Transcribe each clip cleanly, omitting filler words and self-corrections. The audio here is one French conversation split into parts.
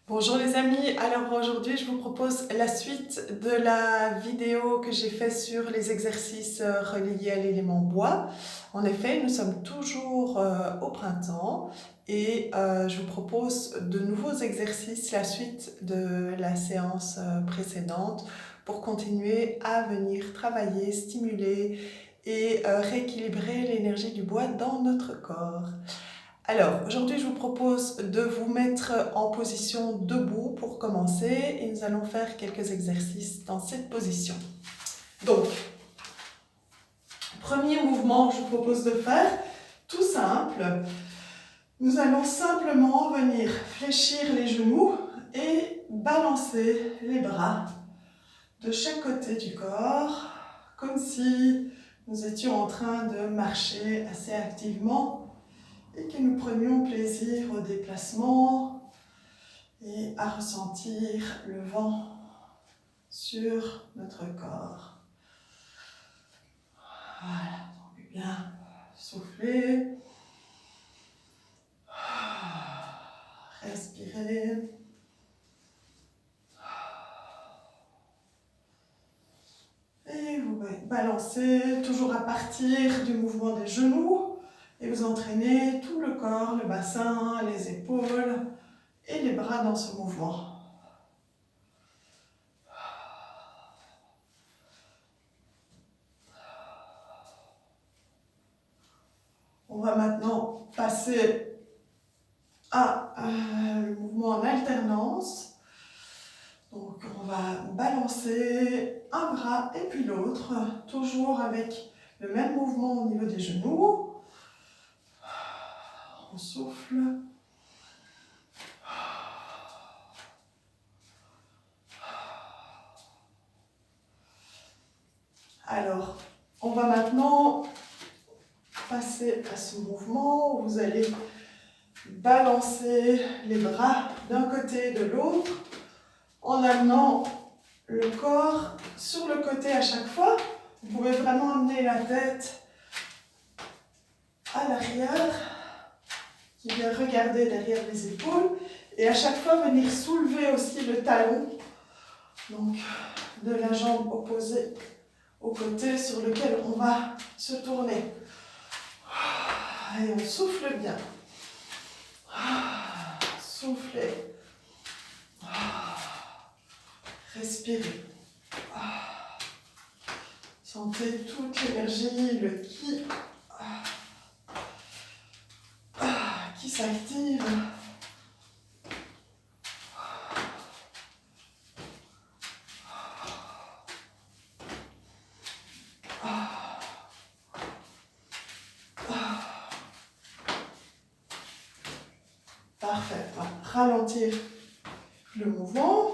Bonjour les amis, alors aujourd'hui je vous propose la suite de la vidéo que j'ai faite sur les exercices reliés à l'élément bois. En effet, nous sommes toujours au printemps et je vous propose de nouveaux exercices, la suite de la séance précédente pour continuer à venir travailler, stimuler et rééquilibrer l'énergie du bois dans notre corps. Alors, aujourd'hui, je vous propose de vous mettre en position debout pour commencer et nous allons faire quelques exercices dans cette position. Donc, premier mouvement que je vous propose de faire, tout simple. Nous allons simplement venir fléchir les genoux et balancer les bras de chaque côté du corps, comme si nous étions en train de marcher assez activement et que nous prenions plaisir au déplacement et à ressentir le vent sur notre corps. Voilà, donc bien souffler, respirer. Et vous balancez toujours à partir du mouvement des genoux et vous entraînez tout le corps, le bassin, les épaules et les bras dans ce mouvement. On va maintenant passer à le mouvement en alternance. Donc on va balancer un bras et puis l'autre, toujours avec le même mouvement au niveau des genoux. On souffle. Alors, on va maintenant passer à ce mouvement où vous allez balancer les bras d'un côté et de l'autre en amenant le corps sur le côté à chaque fois. Vous pouvez vraiment amener la tête à l'arrière, qui vient regarder derrière les épaules, et à chaque fois venir soulever aussi le talon, donc de la jambe opposée au côté sur lequel on va se tourner. Et on souffle bien. Soufflez. Respirez. Sentez toute l'énergie, le qui s'active. Parfait. On va ralentir le mouvement.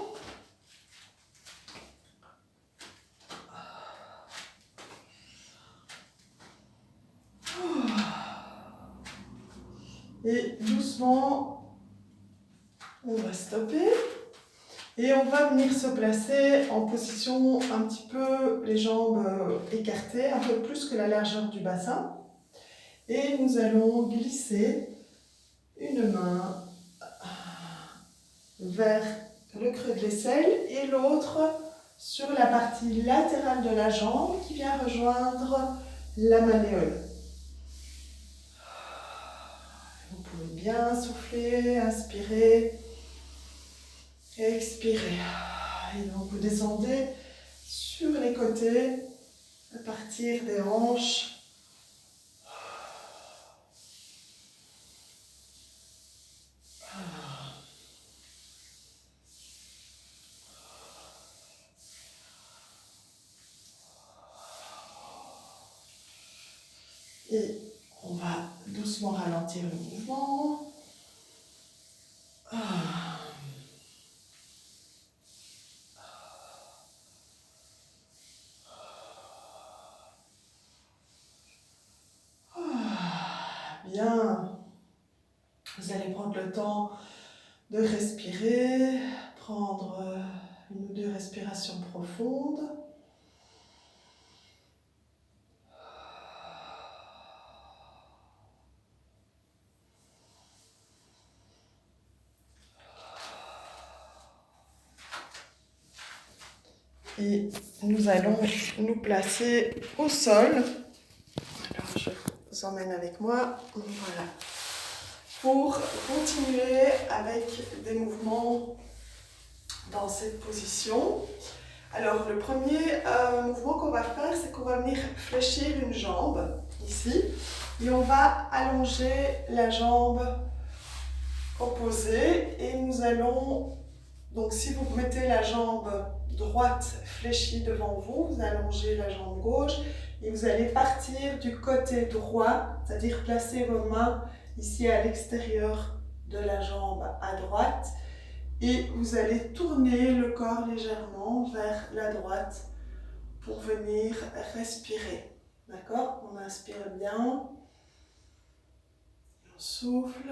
Et doucement, on va stopper. Et on va venir se placer en position un petit peu les jambes écartées, un peu plus que la largeur du bassin. Et nous allons glisser une main vers le creux de l'aisselle et l'autre sur la partie latérale de la jambe qui vient rejoindre la malléole. Vous pouvez bien souffler, inspirer, expirer. Et donc vous descendez sur les côtés à partir des hanches. Et on va doucement ralentir le mouvement. Bien. Vous allez prendre le temps de respirer, prendre une ou deux respirations profondes. Et nous allons nous placer au sol. Alors, je vous emmène avec moi. Voilà. Pour continuer avec des mouvements dans cette position. Alors, le premier mouvement qu'on va faire, c'est qu'on va venir fléchir une jambe, ici. Et on va allonger la jambe opposée. Et nous allons, donc si vous mettez la jambe droite fléchie devant vous, vous allongez la jambe gauche. Et vous allez partir du côté droit, c'est-à-dire placer vos mains ici à l'extérieur de la jambe à droite. Et vous allez tourner le corps légèrement vers la droite pour venir respirer. D'accord? On inspire bien. On souffle.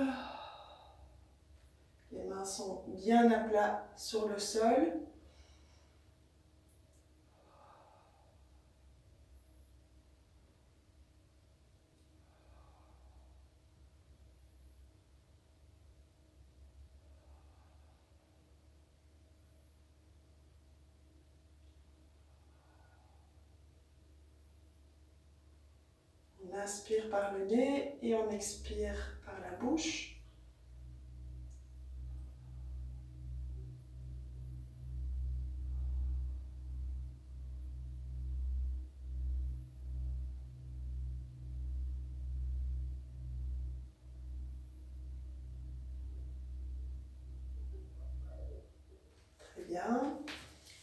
Les mains sont bien à plat sur le sol. On inspire par le nez et on expire par la bouche. Très bien.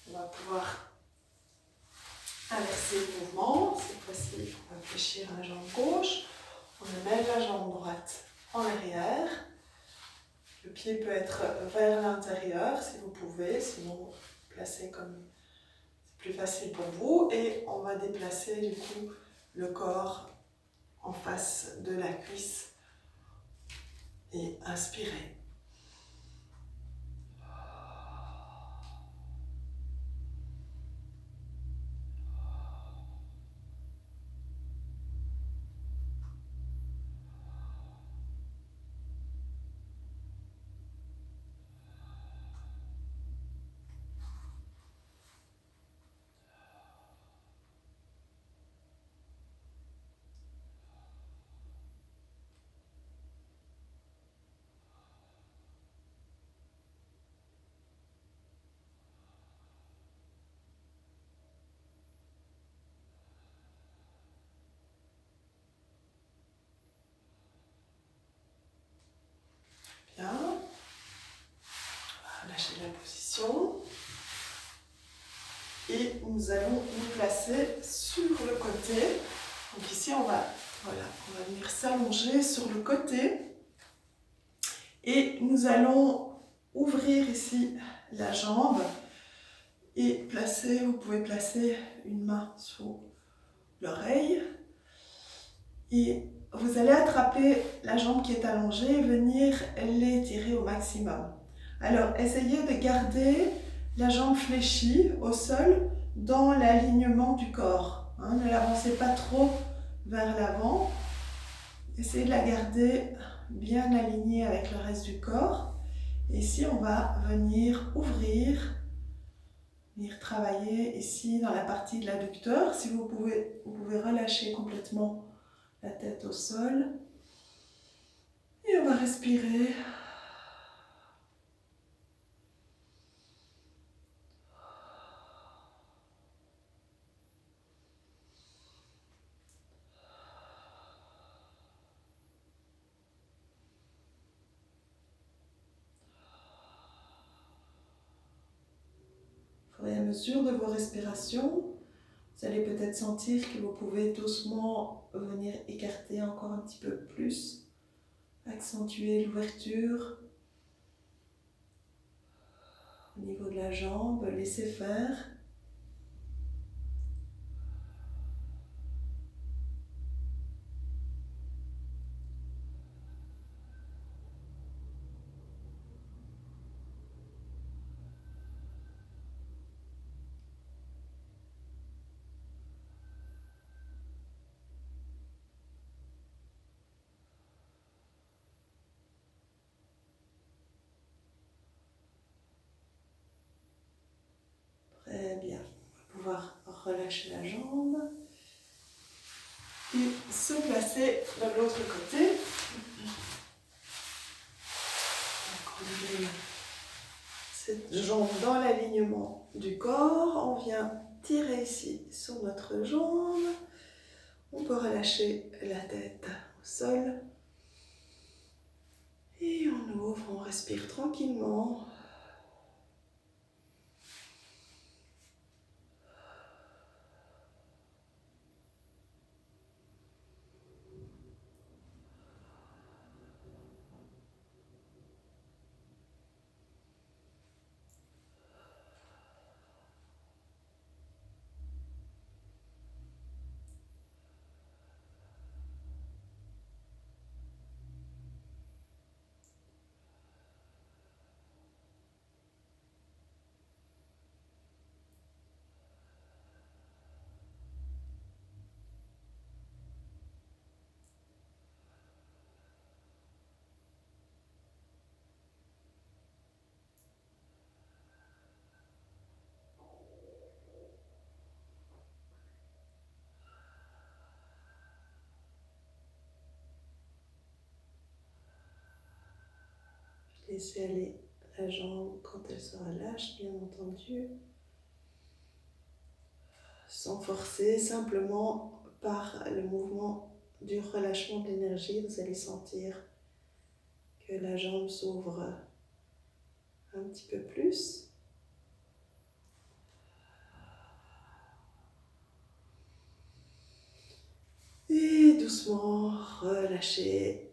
On va pouvoir inverser le mouvement. Cette fois-ci, on va fléchir la jambe gauche. On amène la jambe droite en arrière. Le pied peut être vers l'intérieur si vous pouvez, sinon placez comme c'est plus facile pour vous. Et on va déplacer du coup le corps en face de la cuisse et inspirer. Bien. On va lâcher la position. Et nous allons nous placer sur le côté. Donc ici, on va venir s'allonger sur le côté. Et nous allons ouvrir ici la jambe et placer, vous pouvez placer une main sous l'oreille. Et vous allez attraper la jambe qui est allongée et venir l'étirer au maximum. Alors, essayez de garder la jambe fléchie au sol dans l'alignement du corps. Ne l'avancez pas trop vers l'avant. Essayez de la garder bien alignée avec le reste du corps. Et ici, on va venir ouvrir, venir travailler ici dans la partie de l'adducteur. Si vous pouvez relâcher complètement la tête au sol. Et on va respirer. Au fur et à mesure de vos respirations, vous allez peut-être sentir que vous pouvez doucement venir écarter encore un petit peu plus, accentuer l'ouverture au niveau de la jambe, laissez faire. relâcher la jambe et se placer de l'autre côté. Donc on met cette jambe dans l'alignement du corps, on vient tirer ici sur notre jambe, on peut relâcher la tête au sol et on ouvre, on respire tranquillement. Laissez aller la jambe quand elle sera lâche, bien entendu, sans forcer, simplement par le mouvement du relâchement de l'énergie, vous allez sentir que la jambe s'ouvre un petit peu plus. Et doucement relâchez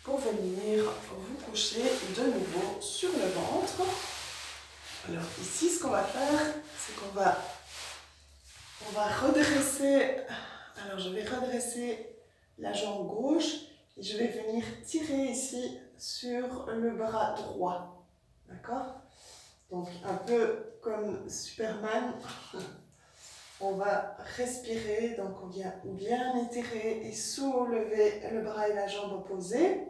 pour venir vous coucher de nouveau sur le ventre. Alors ici, ce qu'on va faire, c'est qu'on va redresser. Alors je vais redresser la jambe gauche et je vais venir tirer ici sur le bras droit. D'accord? Donc un peu comme Superman, on va respirer, donc on vient bien étirer et soulever le bras et la jambe opposée.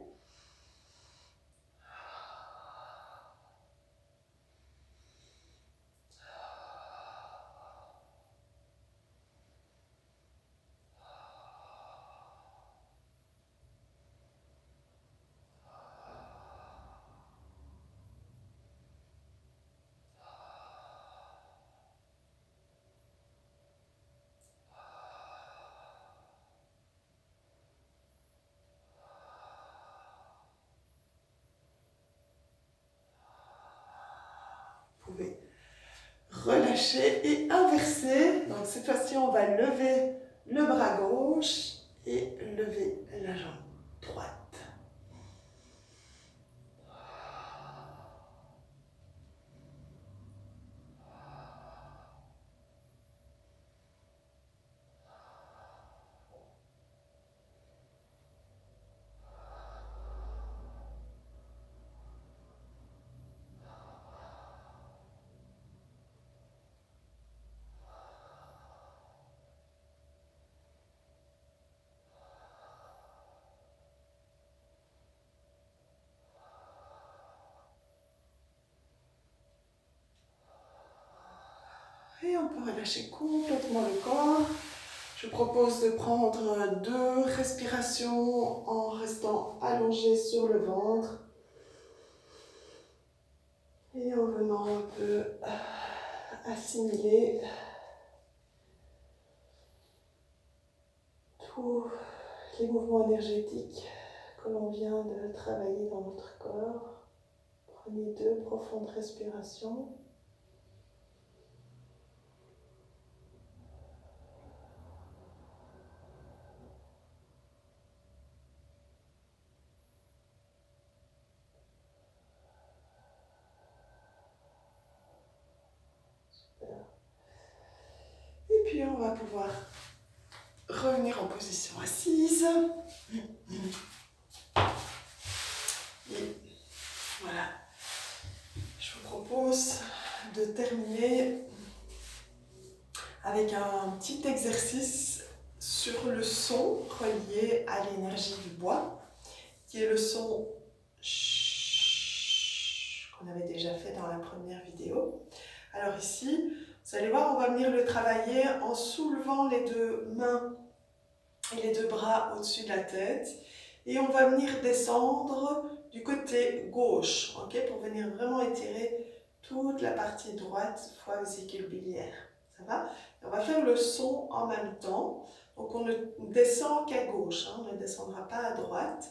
Vous pouvez relâcher et inverser. Donc cette fois-ci, on va lever le bras gauche et lever la jambe droite. Et on peut relâcher complètement le corps. Je propose de prendre 2 respirations en restant allongé sur le ventre. Et en venant un peu assimiler tous les mouvements énergétiques que l'on vient de travailler dans notre corps. Prenez 2 profondes respirations. Et puis on va pouvoir revenir en position assise. Et voilà. Je vous propose de terminer avec un petit exercice sur le son relié à l'énergie du bois, qui est le son qu'on avait déjà fait dans la première vidéo. Alors ici, vous allez voir, on va venir le travailler en soulevant les deux mains et les deux bras au-dessus de la tête. Et on va venir descendre du côté gauche, ok, pour venir vraiment étirer toute la partie droite, foie, vésicule biliaire. Ça va? Et on va faire le son en même temps. Donc on ne descend qu'à gauche, hein, on ne descendra pas à droite.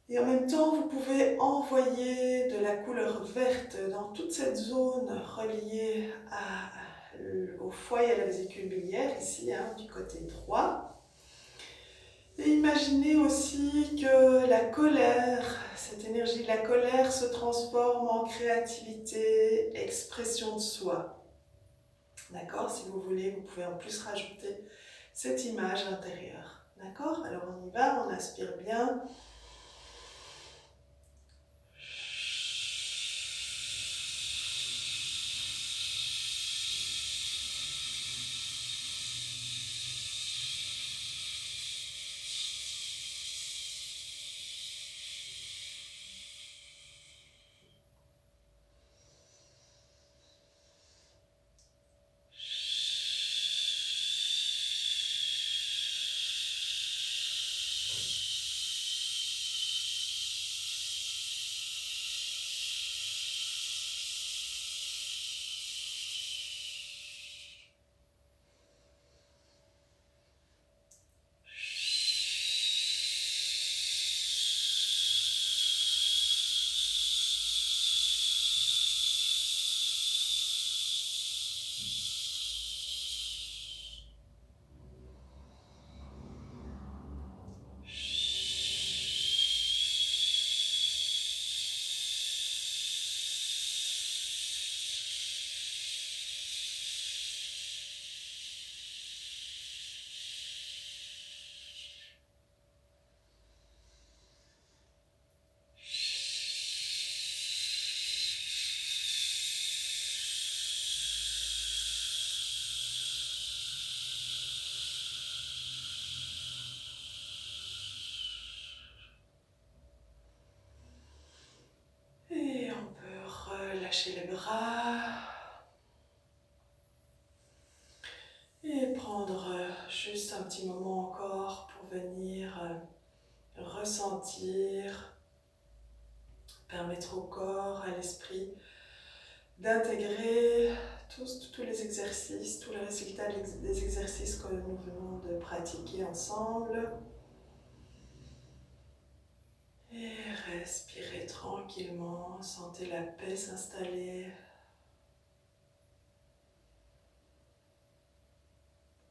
Et en même temps, vous pouvez envoyer de la couleur verte dans toute cette zone reliée au foie et à la vésicule biliaire, ici, hein, du côté droit. Et imaginez aussi que la colère, cette énergie de la colère se transforme en créativité, expression de soi. D'accord? Si vous voulez, vous pouvez en plus rajouter cette image intérieure. D'accord? Alors on y va, on inspire bien. Et on peut relâcher les bras. Et prendre juste un petit moment encore pour venir ressentir, permettre au corps, à l'esprit d'intégrer tous les exercices, tous les résultats des exercices que nous venons de pratiquer ensemble. Et respirez tranquillement, sentez la paix s'installer.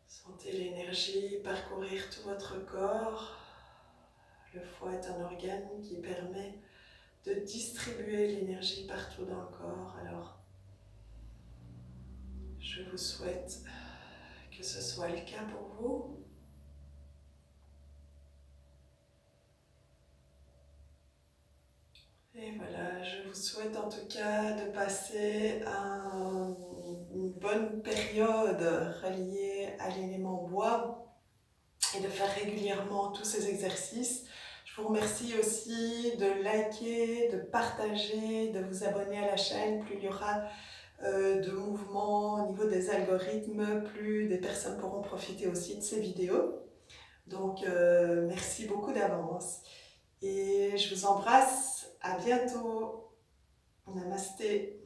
Sentez l'énergie parcourir tout votre corps. Le foie est un organe qui permet de distribuer l'énergie partout dans le corps. Alors, je vous souhaite que ce soit le cas pour vous. Et voilà, je vous souhaite en tout cas de passer une bonne période reliée à l'élément bois et de faire régulièrement tous ces exercices. Je vous remercie aussi de liker, de partager, de vous abonner à la chaîne. Plus il y aura de mouvements au niveau des algorithmes, plus des personnes pourront profiter aussi de ces vidéos. Donc merci beaucoup d'avance et je vous embrasse, à bientôt, namasté.